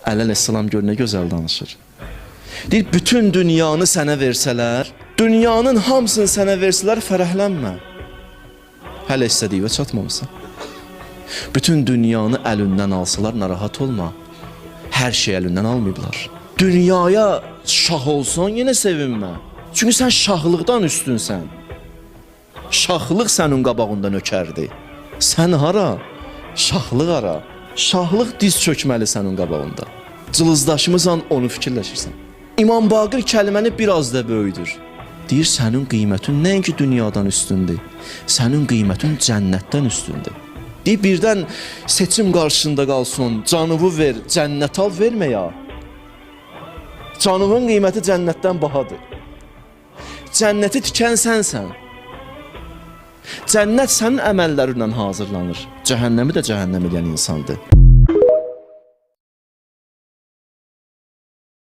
Əleyhissalam gör nə gözəl danışır. Deyir, bütün dünyanı sənə versələr, dünyanın hamısını sənə versələr, fərəhlənmə. Hələ istədiyivə çatmamısan. Bütün dünyanı əlindən alsalar, narahat olma. Hər şey əlindən almayıblar. Dünyaya şah olsan, yenə sevinmə. Çünki sən şahlıqdan üstünsən. Şahlıq sənin qabağında nökərdir. Sən hara? Şahlıq hara? Şahlıq diz çökməli sənin qabağında. Cılızdaşımızla onu fikirləşirsən. İmam Baqir kəlməni biraz da böyüdür. Deyir, sənin qiymətin nəinki dünyadan üstündür, sənin qiymətin cənnətdən üstündür. Deyir, birdən seçim qarşısında qalsın, canını ver, cənnət al, vermə ya. Canının qiyməti cənnətdən bahadır. Cənnəti tikən sənsən. Cənnət sənin əməllərindən hazırlanır. Cəhənnəmi də cəhənnəm edən insandır.